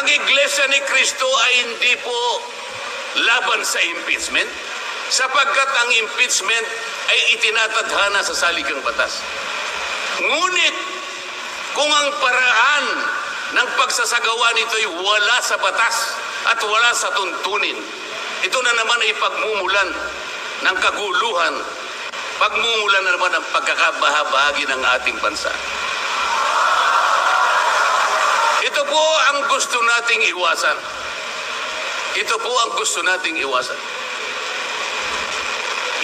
Ang Iglesia ni Cristo ay hindi po laban sa impeachment, sapagkat ang impeachment ay itinatadhana sa saligang batas. Ngunit kung ang paraan ng pagsasagawa nito ay wala sa batas at wala sa tuntunin, ito na naman ay pagmumulan ng kaguluhan, pagmumulan na naman ng pagkakabahabagi ng ating bansa. Ito po ang gusto nating iwasan. Ito po ang gusto nating iwasan.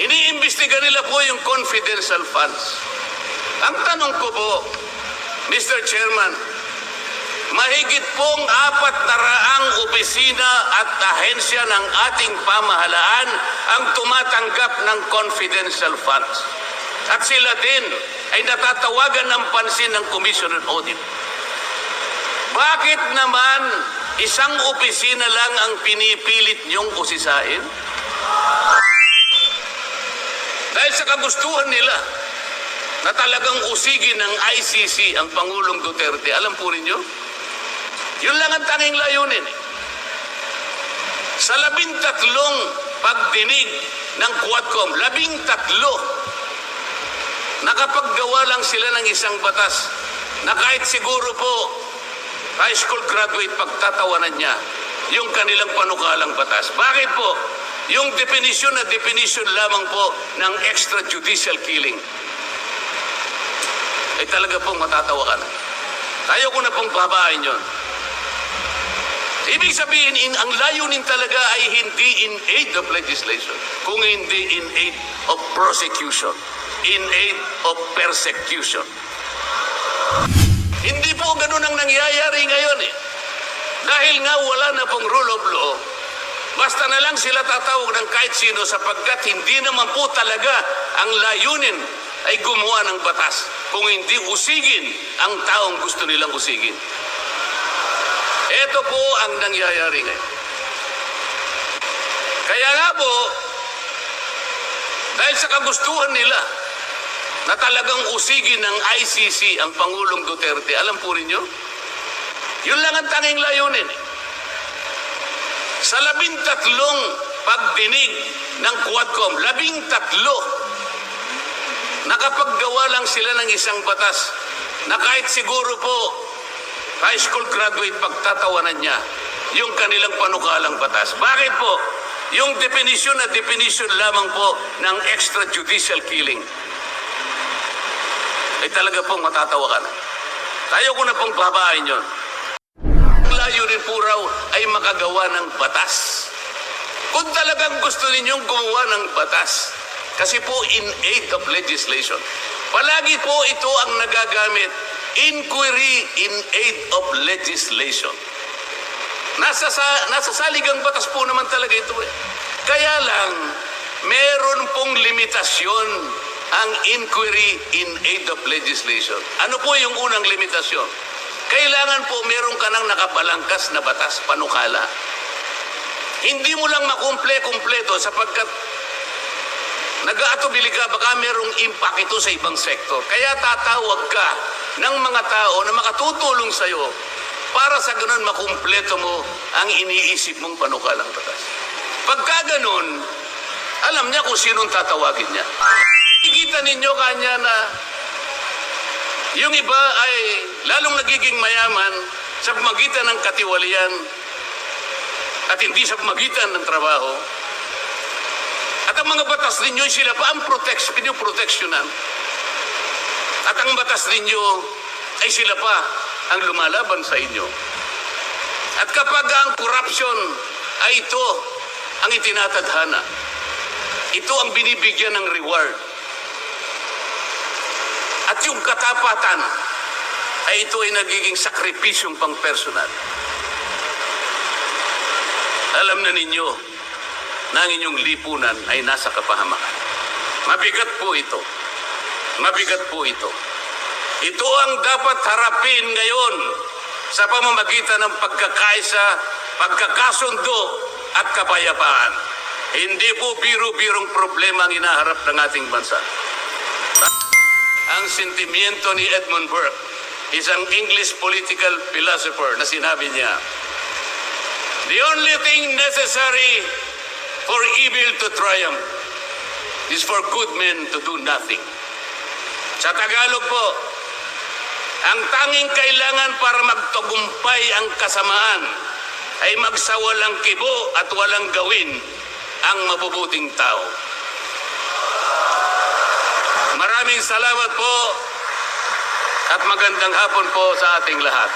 Iniimbestiga nila po yung confidential funds. Ang tanong ko po, Mr. Chairman, mahigit pong 400 opisina at ahensya ng ating pamahalaan ang tumatanggap ng confidential funds. At sila din ay natatawagan ng pansin ng Commission on Audit. Bakit naman isang opisina lang ang pinipilit niyong usisain? Dahil sa kagustuhan nila na talagang usigin ng ICC ang Pangulong Duterte, alam po ninyo, yun lang ang tanging layunin. Sa 13 pagdinig ng Quadcom, 13, nakapaggawa lang sila ng isang batas na kahit siguro po high school graduate pagtatawanan niya yung kanilang panukalang batas. Bakit po? Yung definition na definition lamang po ng extrajudicial killing ay talaga pong matatawa ka na. Ayaw ko na pong babain yun. Ibig sabihin, ang layunin talaga ay hindi in aid of legislation, kung hindi in aid of prosecution, in aid of persecution. Hindi po ganun ang nangyayari ngayon eh. Dahil nga wala na pong rule of law, basta na lang sila tatawag ng kahit sino sapagkat hindi naman po talaga ang layunin ay gumawa ng batas, kung hindi usigin ang taong gusto nilang usigin. Ito po ang nangyayari ngayon. Kaya nga po, dahil sa kagustuhan nila na talagang usigin ng ICC ang Pangulong Duterte, alam po ninyo, yun lang ang tanging layunin. Sa 13 pagdinig ng Quadcom, 13, nakapaggawa lang sila ng isang batas na kahit siguro po high school graduate pagtatawanan niya yung kanilang panukalang batas. Bakit po? Yung definition na definition lamang po ng extrajudicial killing ay talaga pong matatawa ka na. Ayaw ko na pong babain yun. Ang layunin po raw ay makagawa ng batas. Kung talagang gusto ninyong gumawa ng batas, kasi po in aid of legislation, palagi po ito ang nagagamit, inquiry in aid of legislation. Nasa saligang batas po naman talaga ito eh. Kaya lang, meron pong limitasyon ang inquiry in aid of legislation. Ano po yung unang limitasyon? Kailangan po meron ka ng nakabalangkas na batas, panukala. Hindi mo lang makumple-kumpleto sapagkat nag-aatubili ka, baka merong impact ito sa ibang sektor. Kaya tatawag ka ng mga tao na makatutulong sa'yo para sa ganun makumpleto mo ang iniisip mong panukalang batas. Pagka ganun, alam niya kung sinong tatawagin niya. Ikita ninyo kanya na yung iba ay lalong nagiging mayaman sa pamagitan ng katiwalian at hindi sa pamagitan ng trabaho. At ang mga batas ninyo, sila pa ang pinoproteksyonan. At ang batas ninyo ay sila pa ang lumalaban sa inyo. At kapag ang corruption ay ito ang itinatadhana, ito ang binibigyan ng reward. At yung katapatan ay ito ay nagiging sakripisyong pang personal. Alam na ninyo na ang inyong lipunan ay nasa kapahamakan. Mabigat po ito. Mabigat po ito. Ito ang dapat harapin ngayon sa pamamagitan ng pagkakaisa, pagkakasundo at kapayapaan. Hindi po biro-birong problema ang inaharap ng ating bansa. Ang sentimiento ni Edmund Burke, isang English political philosopher, na sinabi niya, The only thing necessary for evil to triumph is for good men to do nothing. Sa Tagalog po, ang tanging kailangan para magtagumpay ang kasamaan ay magsawalang kibo at walang gawin ang mabubuting tao. Maraming salamat po at magandang hapon po sa ating lahat.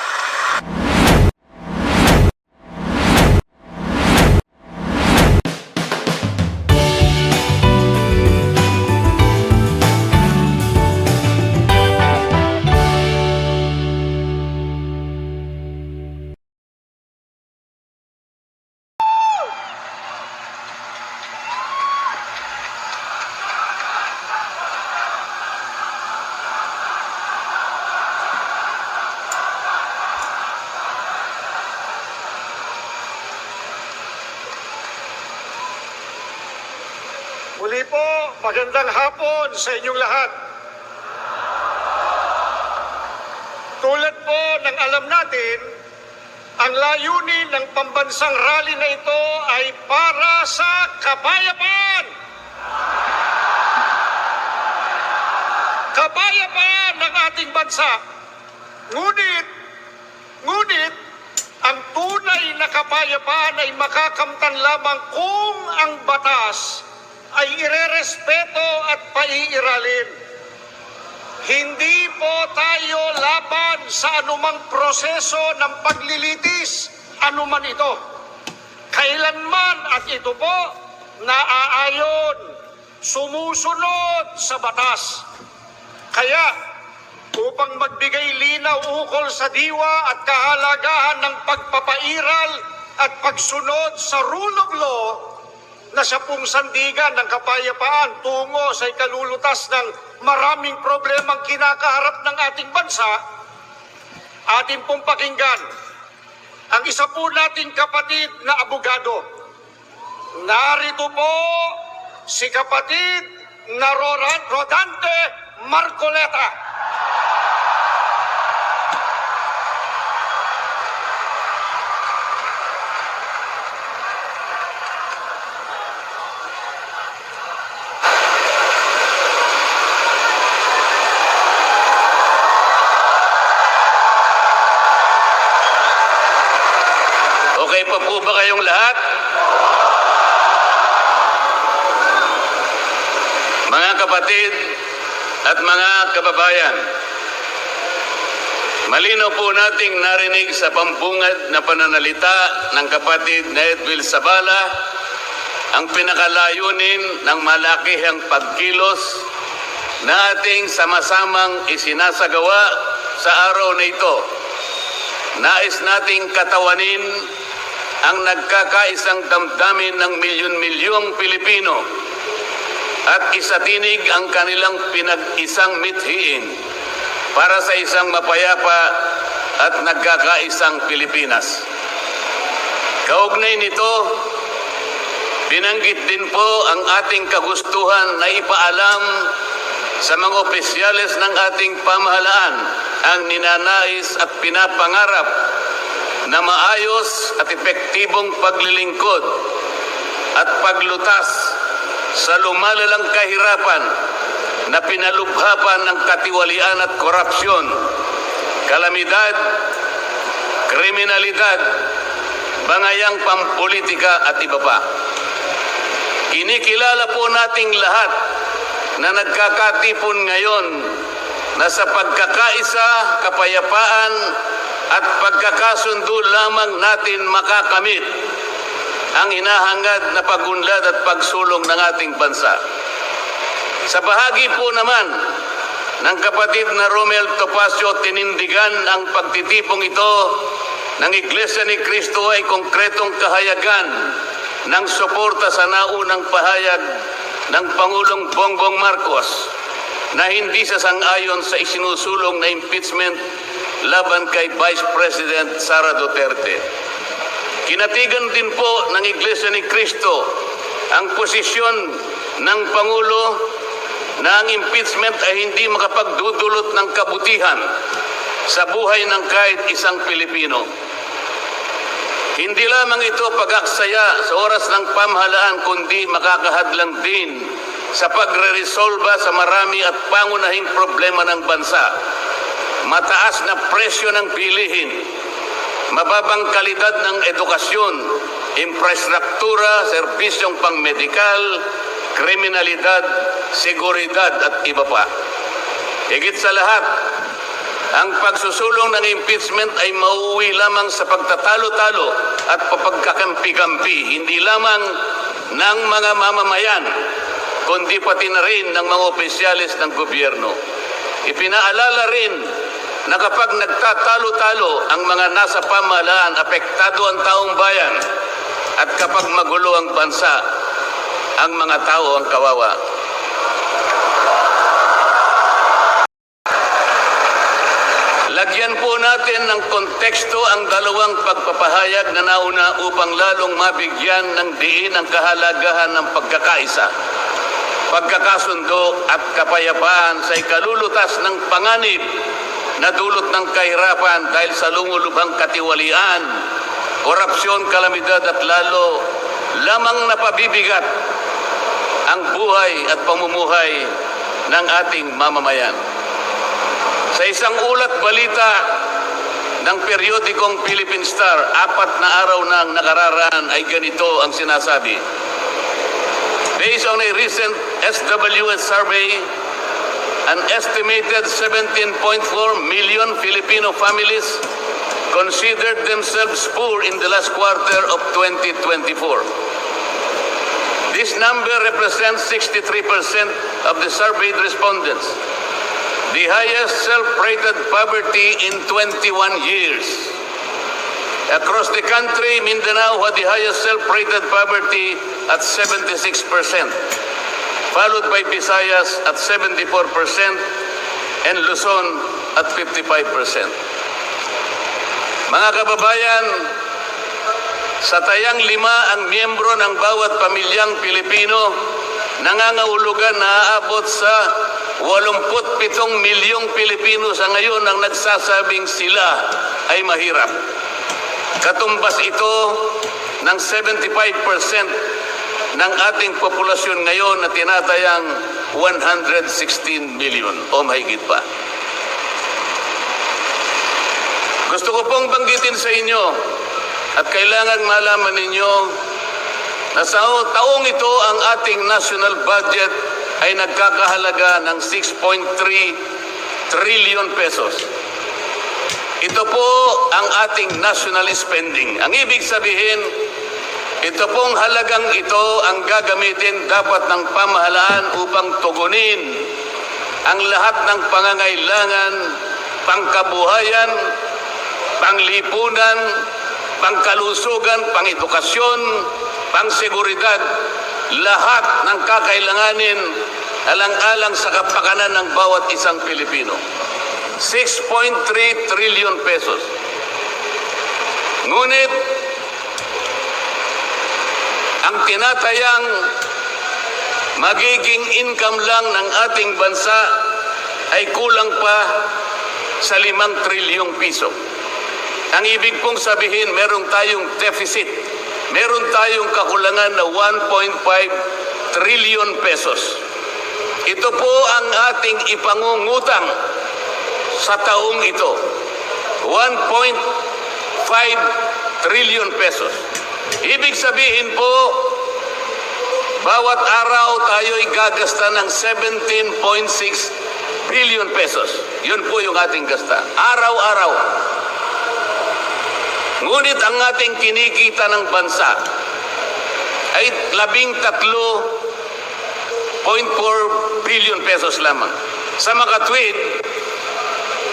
Muli po, magandang hapon sa inyong lahat. Tulad po ng alam natin, ang layunin ng pambansang rally na ito ay para sa kapayapaan. Kapayapaan ng ating bansa. Ngunit, ang tunay na kapayapaan ay makakamtan lamang kung ang batas ay irerespeto at paiiralin. Hindi po tayo laban sa anumang proseso ng paglilitis, anuman ito. Kailanman at ito po, naaayon, sumusunod sa batas. Kaya, upang magbigay linaw ukol sa diwa at kahalagahan ng pagpapairal at pagsunod sa rule of law, na siya pong sandigan ng kapayapaan tungo sa ikalulutas ng maraming problemang kinakaharap ng ating bansa, atin pong pakinggan ang isa po nating kapatid na abogado. Narito po si kapatid na Rodante Marcoleta. Okay pa po ba kayong lahat? Mga kapatid at mga kababayan, malinaw po nating narinig sa pampungad na pananalita ng kapatid na Edwil Sabala ang pinakalayunin ng malakihang pagkilos na ating sama-samang isinasagawa sa araw na ito. Nais nating katawanin ang nagkakaisang damdamin ng milyon-milyong Pilipino at isatinig ang kanilang pinag-isang mithiin para sa isang mapayapa at nagkakaisang Pilipinas. Kaugnay nito, binanggit din po ang ating kagustuhan na ipaalam sa mga opisyales ng ating pamahalaan ang ninanais at pinapangarap na maayos at epektibong paglilingkod at paglutas sa lumalalang kahirapan na pinalubhapan ng katiwalian at korupsyon, kalamidad, kriminalidad, bangayang pampolitika at iba pa. Kinikilala po nating lahat na nagkakatipon ngayon na sa pagkakaisa, kapayapaan at pagkakasundo lamang natin makakamit ang hinahangad na pagunlad at pagsulong ng ating bansa. Sa bahagi po naman ng kapatid na Romel Topacio, tinindigan ang pagtitipong ito ng Iglesia ni Cristo ay konkretong kahayagan ng suporta sa naunang pahayag ng Pangulong Bongbong Marcos na hindi sasang-ayon sa isinusulong na impeachment laban kay Vice President Sara Duterte. Kinatigan din po ng Iglesia ni Cristo ang posisyon ng Pangulo na ang impeachment ay hindi makapagdudulot ng kabutihan sa buhay ng kahit isang Pilipino. Hindi lamang ito pag-aksaya sa oras ng pamahalaan, kundi makakahadlang din sa pagre-resolba sa marami at pangunahing problema ng bansa. Mataas na presyo ng bilihin, mababang kalidad ng edukasyon, infrastruktura, serbisyong pangmedikal, kriminalidad, seguridad at iba pa. Higit sa lahat, ang pagsusulong ng impeachment ay mauuwi lamang sa pagtatalo-talo at papagkakampi-kampi, hindi lamang ng mga mamamayan, kundi pati na rin ng mga opisyalis ng gobyerno. Ipinaalala rin na kapag nagtatalo-talo ang mga nasa pamahalaan, apektado ang taong bayan, at kapag magulo ang bansa, ang mga tao ang kawawa. Lagyan po natin ng konteksto ang dalawang pagpapahayag na nauna upang lalong mabigyan ng diin ang kahalagahan ng pagkakaisa, pagkakasundo at kapayapaan sa ikalulutas ng panganib na dulot ng kahirapan dahil sa lumulubhang katiwalian, korupsyon, kalamidad at lalo lamang napabibigat ang buhay at pamumuhay ng ating mamamayan. Sa isang ulat balita ng periodikong Philippine Star, 4 na araw nang nakararaan ay ganito ang sinasabi. Based on a recent SWS survey, an estimated 17.4 million Filipino families considered themselves poor in the last quarter of 2024. This number represents 63% of the surveyed respondents, the highest self-rated poverty in 21 years. Across the country, Mindanao had the highest self-rated poverty at 76%, followed by Visayas at 74% and Luzon at 55%. Mga kababayan, sa tayang 5 ang miyembro ng bawat pamilyang Pilipino, nangangahulugan na aabot sa 87 milyong Pilipino sa ngayon ang nagsasabing sila ay mahirap. Katumbas ito ng 75% ng ating populasyon ngayon na tinatayang 116 million o mahigit pa. Gusto ko pong banggitin sa inyo at kailangan malaman ninyo na sa taong ito ang ating national budget ay nagkakahalaga ng 6.3 trillion pesos. Ito po ang ating national spending. Ang ibig sabihin, ito pong halagang ito ang gagamitin dapat ng pamahalaan upang tugunin ang lahat ng pangangailangan, pangkabuhayan, panglipunan, pangkalusugan, pangedukasyon, pangseguridad, lahat ng kakailanganin alang-alang sa kapakanan ng bawat isang Pilipino. 6.3 trillion pesos. Ngunit, ang tinatayang magiging income lang ng ating bansa ay kulang pa sa 5 trilyong piso. Ang ibig pong sabihin, meron tayong deficit. Meron tayong kakulangan na 1.5 trillion pesos. Ito po ang ating ipangungutang sa taong ito. 1.5 trillion pesos. Ibig sabihin po, bawat araw tayo'y gagasta ng 17.6 billion pesos. Yun po yung ating gasta. Araw-araw. Ngunit ang ating kinikita ng bansa ay 13.4 billion pesos lamang. Sa makatwid,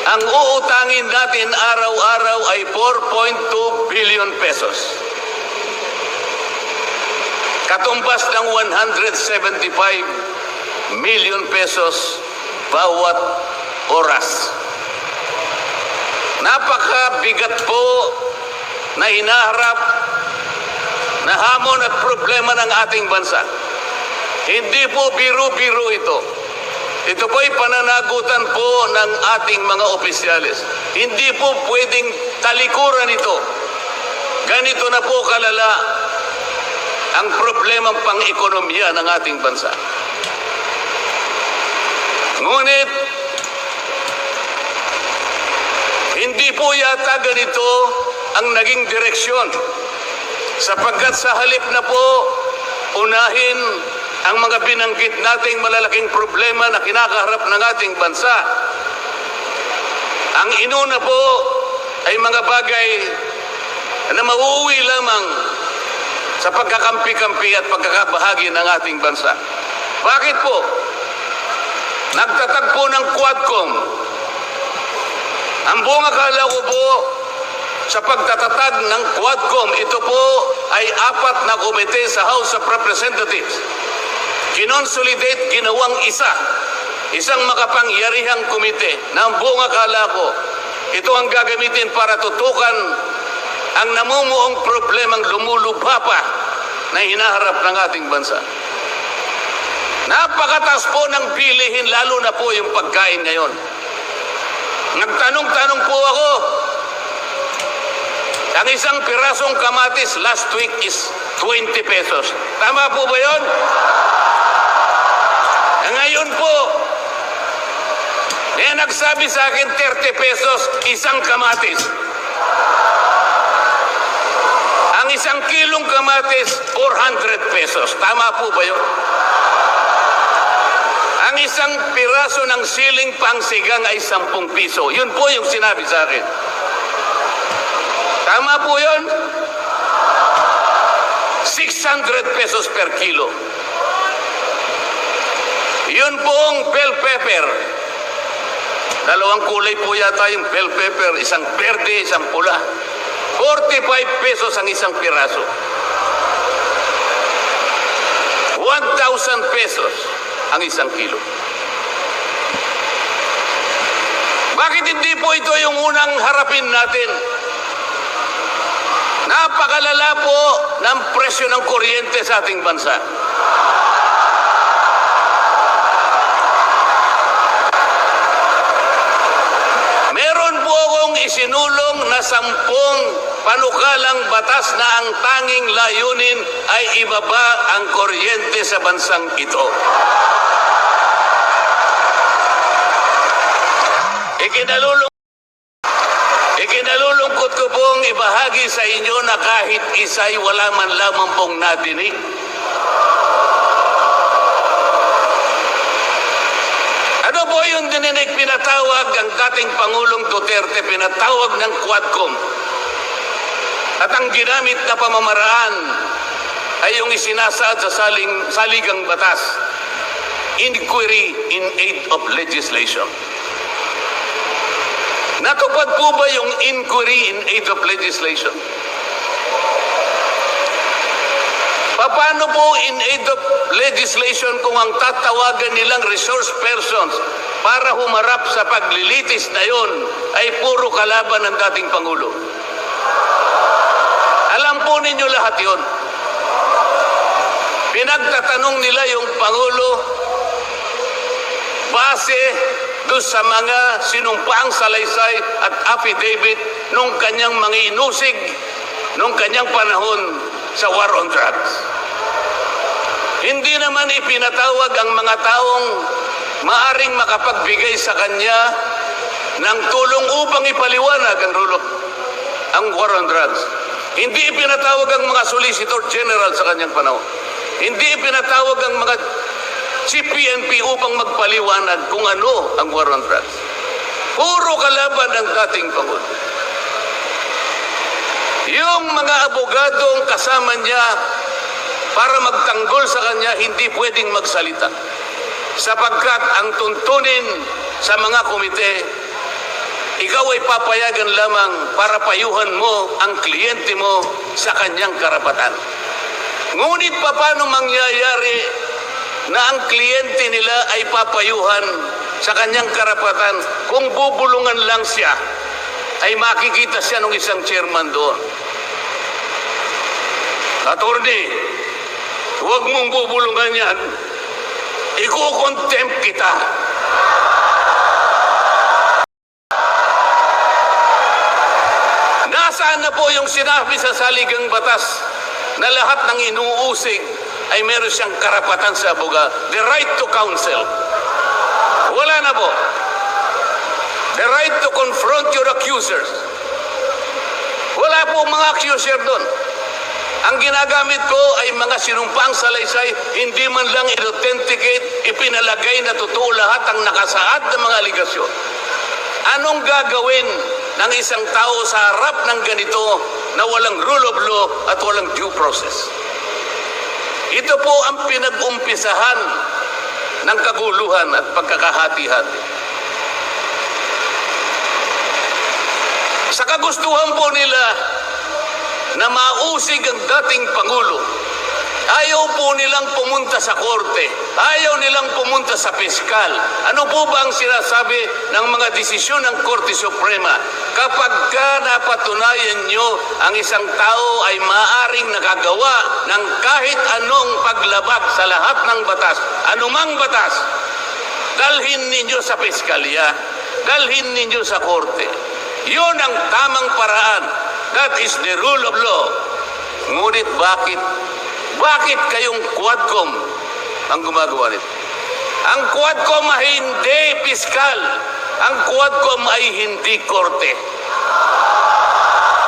ang uutangin natin araw-araw ay 4.2 billion pesos. Katumbas ng 175 million pesos bawat oras. Napakabigat po na hinaharap na hamon at problema ng ating bansa. Hindi po biro-biro ito. Ito po'y pananagutan po ng ating mga opisyalis. Hindi po pwedeng talikuran ito. Ganito na po kalala ang problemang pang-ekonomiya ng ating bansa. Ngunit, hindi po yata ganito ang naging direksyon, sapagkat sa halip na po unahin ang mga binanggit nating malalaking problema na kinakaharap ng ating bansa, ang inuna po ay mga bagay na mauuwi lamang sa pagkakampi-kampi at pagkakabahagi ng ating bansa. Bakit po? Nagtatagpo ng Quadcom. Ang buong akala ko po sa pagtatatag ng Quadcom, ito po ay 4 na komite sa House of Representatives. Kinonsolidate, ginawang isang makapangyarihang komite na ang buong akala ko, ito ang gagamitin para tutukan ang namumuong problemang lumulubha pa na hinaharap ng ating bansa. Napakataas po ng bilihin, lalo na po yung pagkain ngayon. Nagtanong-tanong po ako, ang isang pirasong kamatis last week is 20 pesos. Tama po ba yun? Ngayon po, nagsabi sa akin 30 pesos isang kamatis. Ang isang kilong kamatis, 400 pesos. Tama po ba yun? Ang isang piraso ng siling pangsigang ay 10 piso. Yun po yung sinabi sa akin. Tama po yun? 600 pesos per kilo. Yun pong bell pepper. Dalawang kulay po yata yung bell pepper. Isang berde, isang pula. 45 pesos ang isang piraso. 1,000 pesos ang isang kilo. Bakit hindi po ito yung unang harapin natin? Napakalala po ng presyo ng kuryente sa ating bansa. Meron po akong isinulong na 10 panukalang batas na ang tanging layunin ay ibaba ang kuryente sa bansang ito. Ikinalulungkot ko pong ibahagi sa inyo na kahit isa'y wala man lamang pong nadinig. Ano po yung dininig? Pinatawag ang dating Pangulong Duterte, pinatawag ng Quadcom. At ang ginamit na pamamaraan ay yung isinasaad sa saligang batas, inquiry in aid of legislation. Natupad po ba yung inquiry in aid of legislation? Paano po in aid of legislation kung ang tatawagan nilang resource persons para humarap sa paglilitis na yon ay puro kalaban ng dating Pangulo? Alam po ninyo lahat yon. Pinagtatanong nila yung Pangulo base doon sa mga sinumpaang salaysay at affidavit nung kanyang mga inusig nung kanyang panahon sa war on drugs. Hindi naman ipinatawag ang mga taong maaring makapagbigay sa kanya ng tulong upang ipaliwanag ang war on drugs. Hindi ipinatawag ang mga Solicitor General sa kanyang panahon. Hindi ipinatawag ang mga CPNP upang magpaliwanag kung ano ang war on drugs. Puro kalaban ng dating Pangulo. Yung mga abogadong kasama niya para magtanggol sa kanya, hindi pwedeng magsalita. Sapagkat ang tuntunin sa mga komite, ikaw ay papayagan lamang para payuhan mo ang kliyente mo sa kanyang karapatan. Ngunit paano mangyayari na ang kliyente nila ay papayuhan sa kanyang karapatan kung bubulungan lang siya, ay makikita siya ng isang chairman doon. Attorney, huwag mong bubulungan yan. Iko-contempt kita. Nasaan Nasaan na po yung sinabi sa saligang batas na lahat ng inuusig ay meron siyang karapatan sa abogado? The right to counsel. Wala na po. The right to confront your accusers. Wala po mga accuser doon. Ang ginagamit ko ay mga sinumpaang salaysay, hindi man lang i-authenticate, ipinalagay na totoo lahat ang nakasaad ng mga aligasyon. Anong gagawin ng isang tao sa harap ng ganito na walang rule of law at walang due process? Ito po ang pinag-umpisahan ng kaguluhan at pagkakahati-hati. Sa kagustuhan po nila na mausig ang dating Pangulo, ayaw po nilang pumunta sa korte, ayaw nilang pumunta sa piskal. Ano po ba ang sinasabi ng mga desisyon ng Korte Suprema? Kapag ka napatunayan nyo ang isang tao ay maaring nakagawa ng kahit anong paglabag sa lahat ng batas, anumang batas, dalhin ninyo sa piskalya, dalhin ninyo sa korte. Yun ang tamang paraan. That is the rule of law. Ngunit bakit? Bakit kayong Quadcom ang gumagawa nito? Ang Quadcom ay hindi piskal. Ang Quadcom ay hindi korte.